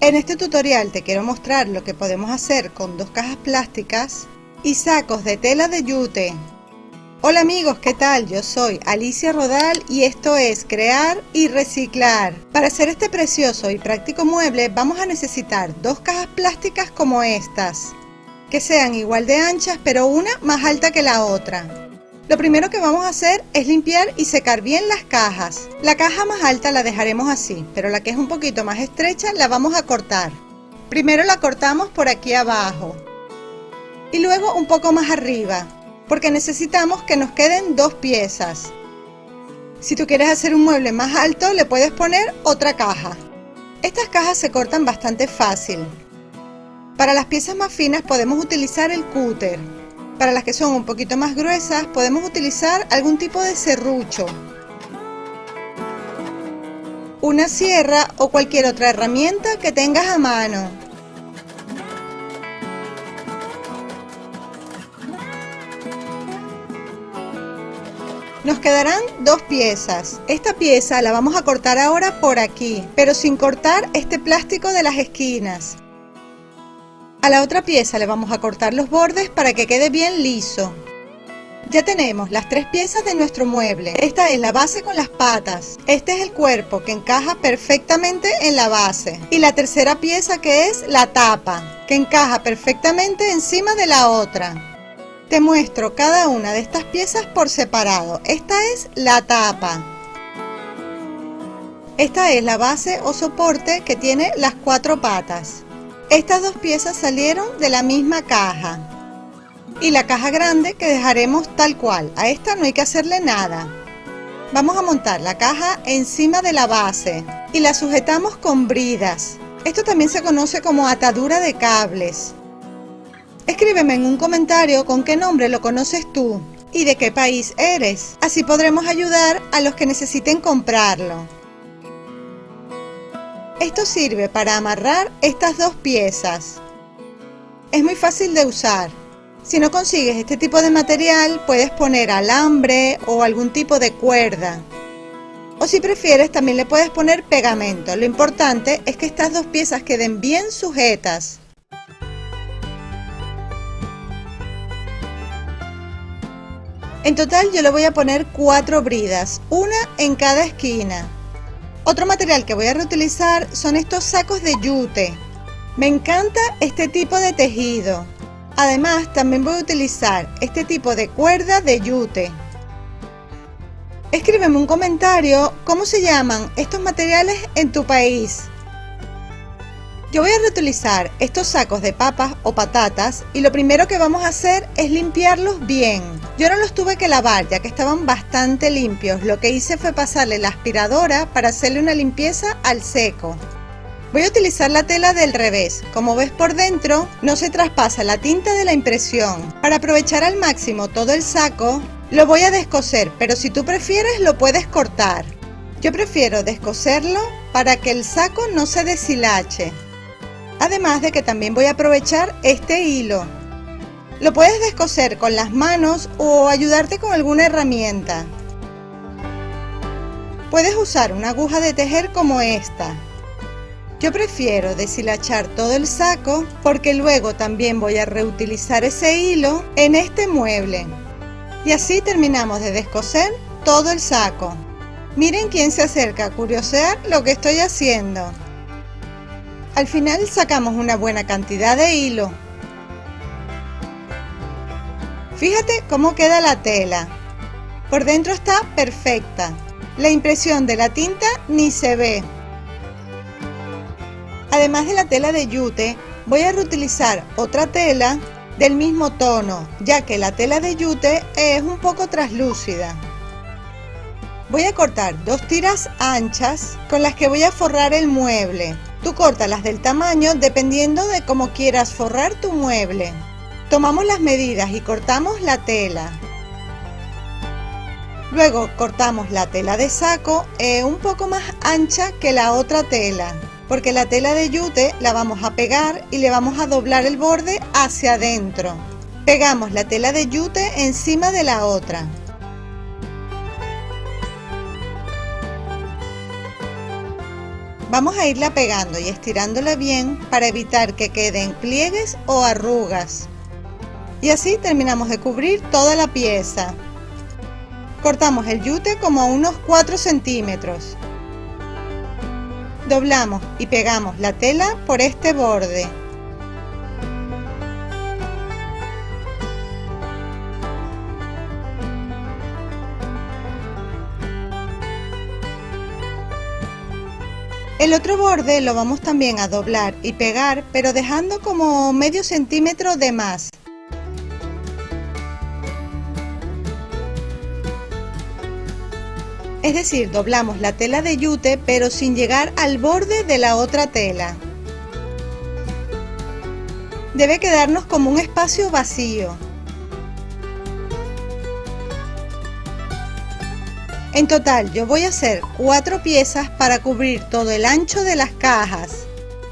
En este tutorial te quiero mostrar lo que podemos hacer con dos cajas plásticas y sacos de tela de yute. Hola amigos, ¿qué tal? Yo soy Alicia Rodal y esto es Crear y Reciclar. Para hacer este precioso y práctico mueble vamos a necesitar dos cajas plásticas como estas, que sean igual de anchas pero una más alta que la otra. Lo primero que vamos a hacer es limpiar y secar bien las cajas. La caja más alta la dejaremos así, pero la que es un poquito más estrecha la vamos a cortar. Primero la cortamos por aquí abajo y luego un poco más arriba, porque necesitamos que nos queden dos piezas. Si tú quieres hacer un mueble más alto, le puedes poner otra caja. Estas cajas se cortan bastante fácil. Para las piezas más finas podemos utilizar el cúter. Para las que son un poquito más gruesas podemos utilizar algún tipo de serrucho, una sierra o cualquier otra herramienta que tengas a mano. Nos quedarán dos piezas. Esta pieza la vamos a cortar ahora por aquí, pero sin cortar este plástico de las esquinas. A la otra pieza le vamos a cortar los bordes para que quede bien liso. Ya tenemos las tres piezas de nuestro mueble. Esta es la base con las patas. Este es el cuerpo que encaja perfectamente en la base. Y la tercera pieza, que es la tapa, que encaja perfectamente encima de la otra. Te muestro cada una de estas piezas por separado. Esta es la tapa. Esta es la base o soporte que tiene las cuatro patas. Estas dos piezas salieron de la misma caja. Y la caja grande que dejaremos tal cual. A esta no hay que hacerle nada. Vamos a montar la caja encima de la base y la sujetamos con bridas. Esto también se conoce como atadura de cables. Escríbeme en un comentario con qué nombre lo conoces tú y de qué país eres. Así podremos ayudar a los que necesiten comprarlo. Esto sirve para amarrar estas dos piezas. Es muy fácil de usar. Si no consigues este tipo de material, puedes poner alambre o algún tipo de cuerda. O si prefieres, también le puedes poner pegamento. Lo importante es que estas dos piezas queden bien sujetas. En total yo le voy a poner 4 bridas, una en cada esquina. Otro material que voy a reutilizar son estos sacos de yute. Me encanta este tipo de tejido. Además, también voy a utilizar este tipo de cuerda de yute. Escríbeme un comentario cómo se llaman estos materiales en tu país. Yo voy a reutilizar estos sacos de papas o patatas y lo primero que vamos a hacer es limpiarlos bien. Yo no los tuve que lavar ya que estaban bastante limpios. Lo que hice fue pasarle la aspiradora para hacerle una limpieza al seco. Voy a utilizar la tela del revés. Como ves, por dentro no se traspasa la tinta de la impresión. Para aprovechar al máximo todo el saco, lo voy a descoser, pero si tú prefieres lo puedes cortar. Yo prefiero descoserlo para que el saco no se deshilache. Además de que también voy a aprovechar este hilo. Lo puedes descoser con las manos o ayudarte con alguna herramienta. Puedes usar una aguja de tejer como esta. Yo prefiero deshilachar todo el saco porque luego también voy a reutilizar ese hilo en este mueble. Y así terminamos de descoser todo el saco. Miren quién se acerca a curiosear lo que estoy haciendo. Al final sacamos una buena cantidad de hilo. Fíjate cómo queda la tela. Por dentro está perfecta. La impresión de la tinta ni se ve. Además de la tela de yute, voy a reutilizar otra tela del mismo tono, ya que la tela de yute es un poco translúcida. Voy a cortar dos tiras anchas con las que voy a forrar el mueble. Tú córtalas del tamaño dependiendo de cómo quieras forrar tu mueble. Tomamos las medidas y cortamos la tela. Luego cortamos la tela de saco un poco más ancha que la otra tela, porque la tela de yute la vamos a pegar y le vamos a doblar el borde hacia adentro. Pegamos la tela de yute encima de la otra. Vamos a irla pegando y estirándola bien para evitar que queden pliegues o arrugas. Y así terminamos de cubrir toda la pieza. Cortamos el yute como a unos 4 centímetros. Doblamos y pegamos la tela por este borde. El otro borde lo vamos también a doblar y pegar, pero dejando como medio centímetro de más. Es decir, doblamos la tela de yute, pero sin llegar al borde de la otra tela. Debe quedarnos como un espacio vacío. En total yo voy a hacer 4 piezas para cubrir todo el ancho de las cajas.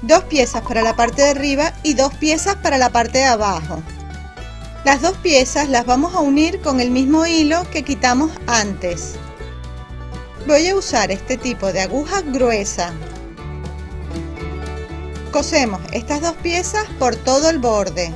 2 piezas para la parte de arriba y 2 piezas para la parte de abajo. Las 2 piezas las vamos a unir con el mismo hilo que quitamos antes. Voy a usar este tipo de aguja gruesa. Cosemos estas 2 piezas por todo el borde.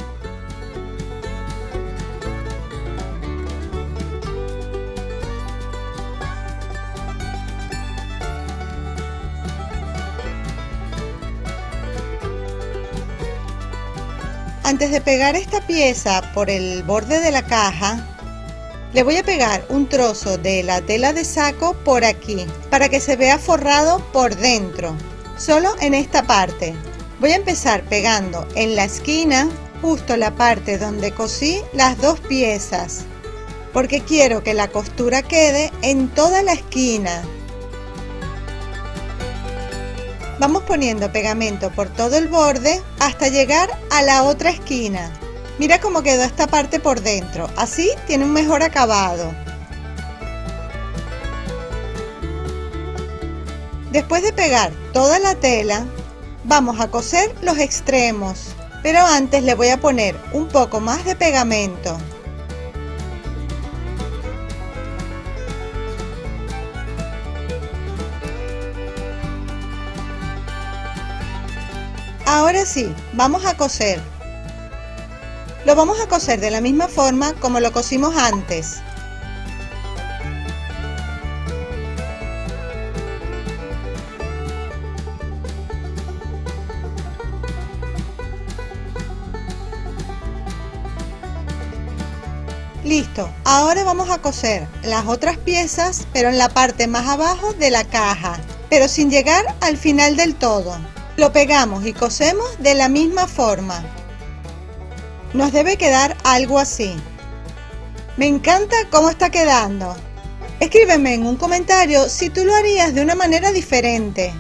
Antes de pegar esta pieza por el borde de la caja, le voy a pegar un trozo de la tela de saco por aquí, para que se vea forrado por dentro, solo en esta parte. Voy a empezar pegando en la esquina, justo la parte donde cosí las 2 piezas, porque quiero que la costura quede en toda la esquina. Vamos poniendo pegamento por todo el borde hasta llegar a la otra esquina. Mira cómo quedó esta parte por dentro, así tiene un mejor acabado. Después de pegar toda la tela, vamos a coser los extremos, pero antes le voy a poner un poco más de pegamento. Ahora sí, vamos a coser. Lo vamos a coser de la misma forma como lo cosimos antes. Listo, ahora vamos a coser las otras piezas, pero en la parte más abajo de la caja, pero sin llegar al final del todo. Lo pegamos y cosemos de la misma forma. Nos debe quedar algo así. Me encanta cómo está quedando. Escríbeme en un comentario si tú lo harías de una manera diferente.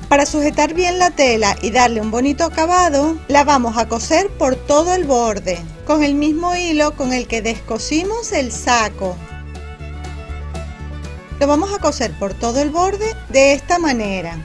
Para sujetar bien la tela y darle un bonito acabado, la vamos a coser por todo el borde, con el mismo hilo con el que descosimos el saco. Lo vamos a coser por todo el borde de esta manera.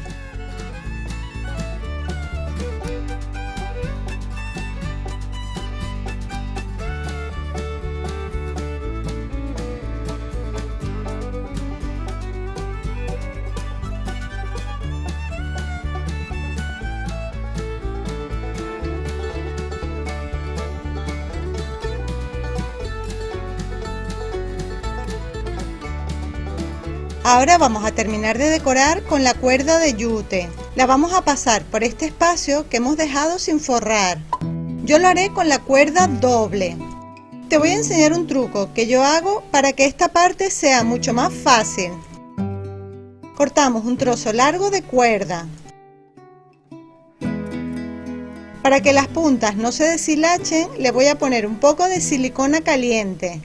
Ahora vamos a terminar de decorar con la cuerda de yute. La vamos a pasar por este espacio que hemos dejado sin forrar. Yo lo haré con la cuerda doble. Te voy a enseñar un truco que yo hago para que esta parte sea mucho más fácil. Cortamos un trozo largo de cuerda. Para que las puntas no se deshilachen, le voy a poner un poco de silicona caliente.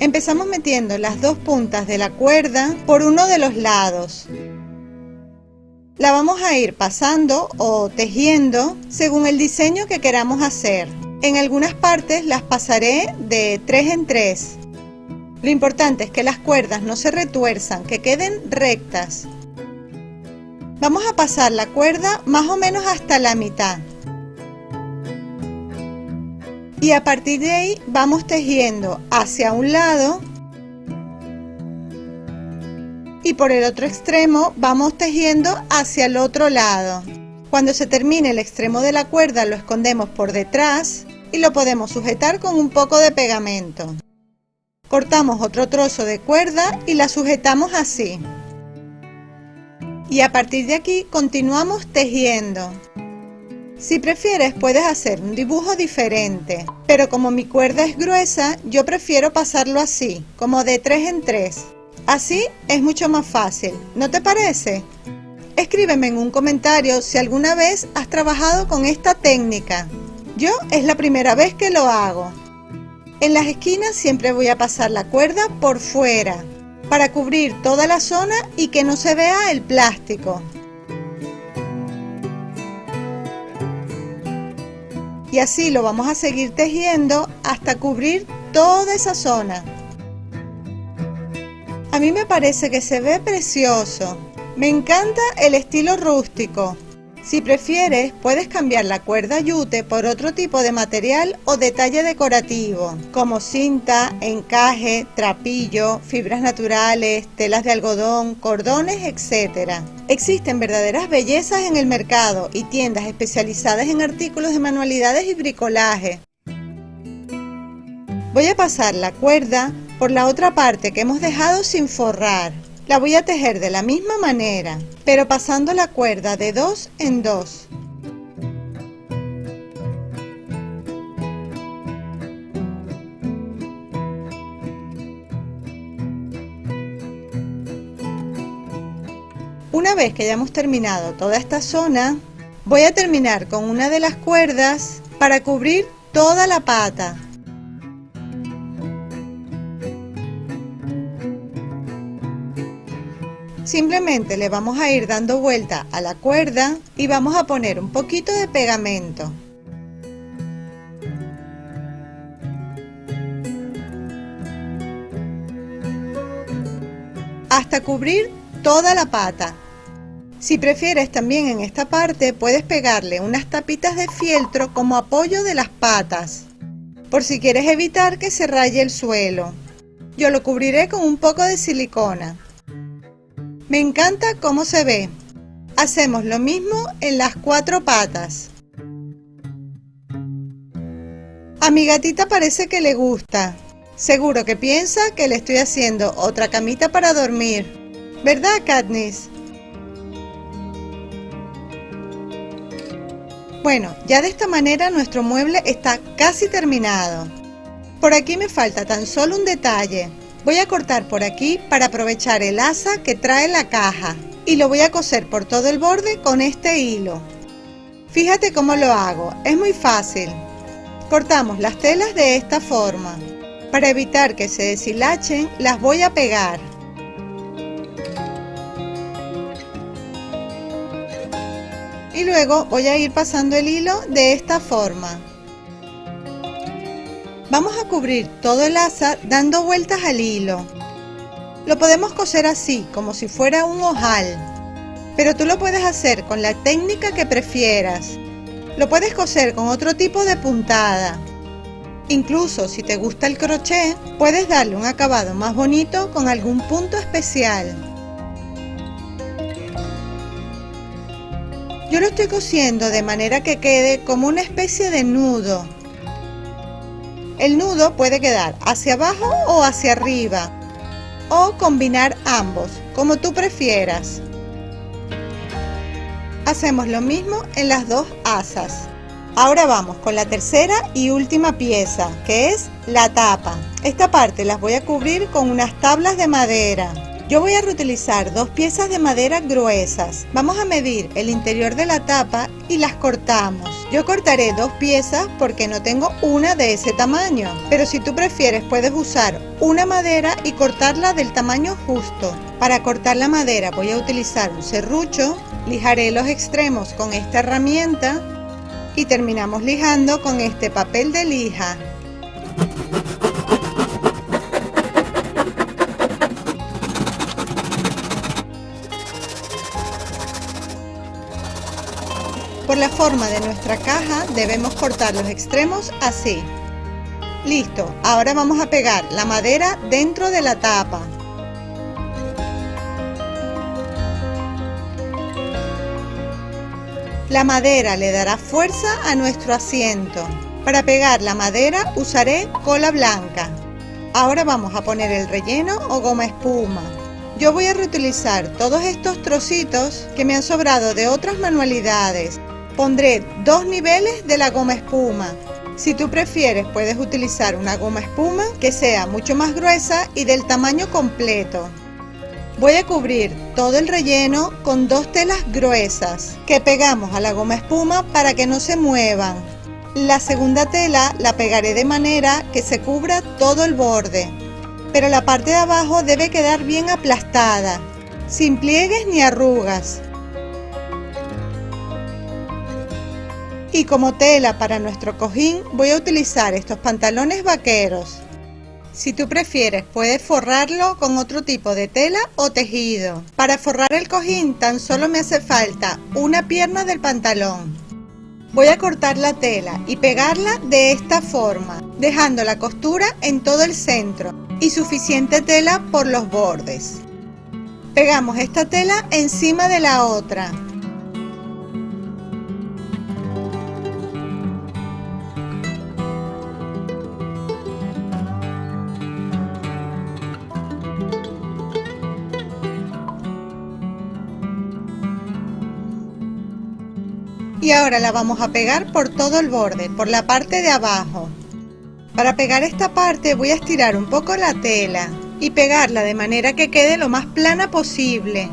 Empezamos metiendo las 2 puntas de la cuerda por uno de los lados. La vamos a ir pasando o tejiendo según el diseño que queramos hacer. En algunas partes las pasaré de 3 en 3. Lo importante es que las cuerdas no se retuerzan, que queden rectas. Vamos a pasar la cuerda más o menos hasta la mitad. Y a partir de ahí vamos tejiendo hacia un lado y y por el otro extremo vamos tejiendo hacia el otro lado. Cuando se termine el extremo de la cuerda lo escondemos por detrás y lo podemos sujetar con un poco de pegamento. Cortamos otro trozo de cuerda y la sujetamos así. Y a partir de aquí continuamos tejiendo. Si prefieres puedes hacer un dibujo diferente, pero como mi cuerda es gruesa, yo prefiero pasarlo así, como de 3 en 3. Así es mucho más fácil, ¿no te parece? Escríbeme en un comentario si alguna vez has trabajado con esta técnica. Yo es la primera vez que lo hago. En las esquinas siempre voy a pasar la cuerda por fuera, para cubrir toda la zona y que no se vea el plástico. Y así lo vamos a seguir tejiendo hasta cubrir toda esa zona. A mí me parece que se ve precioso. Me encanta el estilo rústico. Si prefieres, puedes cambiar la cuerda yute por otro tipo de material o detalle decorativo, como cinta, encaje, trapillo, fibras naturales, telas de algodón, cordones, etc. Existen verdaderas bellezas en el mercado y tiendas especializadas en artículos de manualidades y bricolaje. Voy a pasar la cuerda por la otra parte que hemos dejado sin forrar. La voy a tejer de la misma manera, pero pasando la cuerda de 2 en 2. Una vez que hayamos terminado toda esta zona, voy a terminar con una de las cuerdas para cubrir toda la pata. Simplemente le vamos a ir dando vuelta a la cuerda y vamos a poner un poquito de pegamento. Hasta cubrir toda la pata. Si prefieres también en esta parte puedes pegarle unas tapitas de fieltro como apoyo de las patas, por si quieres evitar que se raye el suelo. Yo lo cubriré con un poco de silicona. Me encanta cómo se ve. Hacemos lo mismo en las 4 patas. A mi gatita parece que le gusta. Seguro que piensa que le estoy haciendo otra camita para dormir. ¿Verdad, Katniss? Bueno, ya de esta manera nuestro mueble está casi terminado. Por aquí me falta tan solo un detalle. Voy a cortar por aquí para aprovechar el asa que trae la caja y lo voy a coser por todo el borde con este hilo. Fíjate cómo lo hago, es muy fácil. Cortamos las telas de esta forma. Para evitar que se deshilachen, las voy a pegar. Y luego voy a ir pasando el hilo de esta forma. Vamos a cubrir todo el asa dando vueltas al hilo. Lo podemos coser así, como si fuera un ojal, pero tú lo puedes hacer con la técnica que prefieras. Lo puedes coser con otro tipo de puntada. Incluso si te gusta el crochet, puedes darle un acabado más bonito con algún punto especial. Yo lo estoy cosiendo de manera que quede como una especie de nudo. El nudo puede quedar hacia abajo o hacia arriba, o combinar ambos, como tú prefieras. Hacemos lo mismo en las 2 asas. Ahora vamos con la tercera y última pieza, que es la tapa. Esta parte las voy a cubrir con unas tablas de madera. Yo voy a reutilizar 2 piezas de madera gruesas. Vamos a medir el interior de la tapa y las cortamos. Yo cortaré 2 piezas porque no tengo una de ese tamaño, pero si tú prefieres puedes usar una madera y cortarla del tamaño justo. Para cortar la madera voy a utilizar un serrucho, lijaré los extremos con esta herramienta y terminamos lijando con este papel de lija. Por la forma de nuestra caja debemos cortar los extremos así. Listo, ahora vamos a pegar la madera dentro de la tapa. La madera le dará fuerza a nuestro asiento. Para pegar la madera usaré cola blanca. Ahora vamos a poner el relleno o goma espuma. Yo voy a reutilizar todos estos trocitos que me han sobrado de otras manualidades. Pondré 2 niveles de la goma espuma. Si tú prefieres, puedes utilizar una goma espuma que sea mucho más gruesa y del tamaño completo. Voy a cubrir todo el relleno con 2 telas gruesas que pegamos a la goma espuma para que no se muevan. La segunda tela la pegaré de manera que se cubra todo el borde, pero la parte de abajo debe quedar bien aplastada, sin pliegues ni arrugas. Y como tela para nuestro cojín voy a utilizar estos pantalones vaqueros. Si tú prefieres, puedes forrarlo con otro tipo de tela o tejido. Para forrar el cojín tan solo me hace falta una pierna del pantalón. Voy a cortar la tela y pegarla de esta forma, dejando la costura en todo el centro y suficiente tela por los bordes. Pegamos esta tela encima de la otra. Y ahora la vamos a pegar por todo el borde, por la parte de abajo. Para pegar esta parte voy a estirar un poco la tela y pegarla de manera que quede lo más plana posible.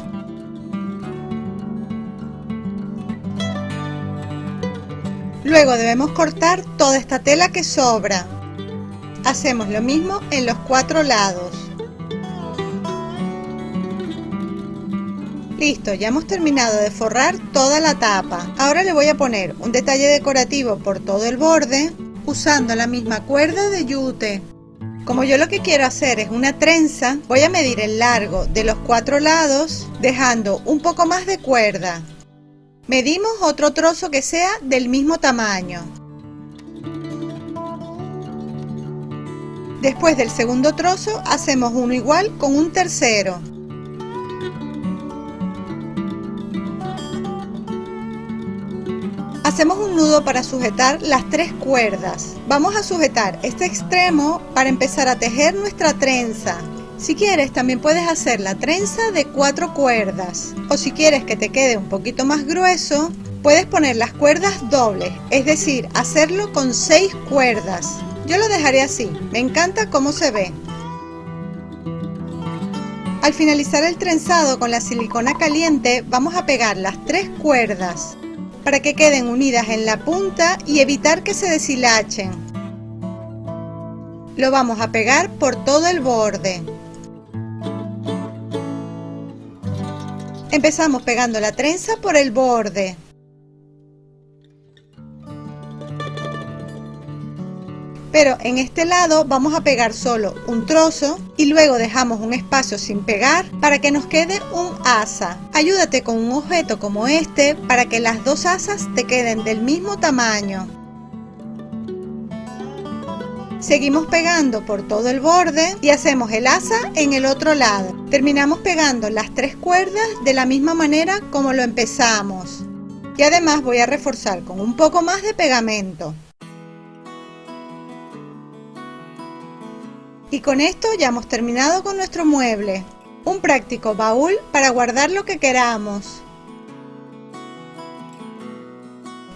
Luego debemos cortar toda esta tela que sobra. Hacemos lo mismo en los 4 lados. Listo, ya hemos terminado de forrar toda la tapa. Ahora le voy a poner un detalle decorativo por todo el borde usando la misma cuerda de yute. Como yo lo que quiero hacer es una trenza, voy a medir el largo de los 4 lados dejando un poco más de cuerda. Medimos otro trozo que sea del mismo tamaño. Después del segundo trozo hacemos uno igual con un tercero. Hacemos un nudo para sujetar las 3 cuerdas. Vamos a sujetar este extremo para empezar a tejer nuestra trenza. Si quieres, también puedes hacer la trenza de 4 cuerdas. O si quieres que te quede un poquito más grueso, puedes poner las cuerdas dobles, es decir, hacerlo con 6 cuerdas. Yo lo dejaré así, me encanta cómo se ve. Al finalizar el trenzado con la silicona caliente, vamos a pegar las 3 cuerdas para que queden unidas en la punta y evitar que se deshilachen. Lo vamos a pegar por todo el borde. Empezamos pegando la trenza por el borde. Pero en este lado vamos a pegar solo un trozo y luego dejamos un espacio sin pegar para que nos quede un asa. Ayúdate con un objeto como este para que las 2 asas te queden del mismo tamaño. Seguimos pegando por todo el borde y hacemos el asa en el otro lado. Terminamos pegando las 3 cuerdas de la misma manera como lo empezamos. Y además voy a reforzar con un poco más de pegamento. Y con esto ya hemos terminado con nuestro mueble. Un práctico baúl para guardar lo que queramos.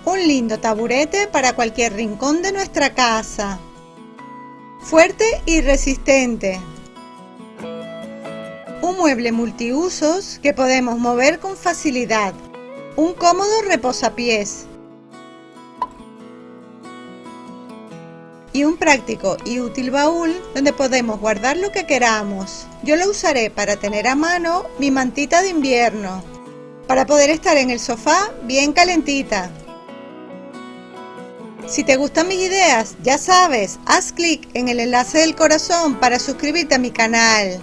Un lindo taburete para cualquier rincón de nuestra casa. Fuerte y resistente. Un mueble multiusos que podemos mover con facilidad. Un cómodo reposapiés. Y un práctico y útil baúl donde podemos guardar lo que queramos. Yo lo usaré para tener a mano mi mantita de invierno, para poder estar en el sofá bien calentita. Si te gustan mis ideas, ya sabes, haz clic en el enlace del corazón para suscribirte a mi canal.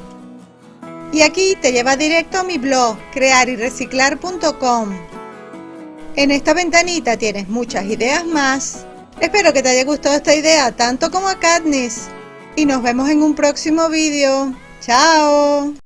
Y aquí te lleva directo a mi blog, crearyreciclar.com. En esta ventanita tienes muchas ideas más. Espero que te haya gustado esta idea tanto como a Katniss. Y nos vemos en un próximo vídeo. ¡Chao!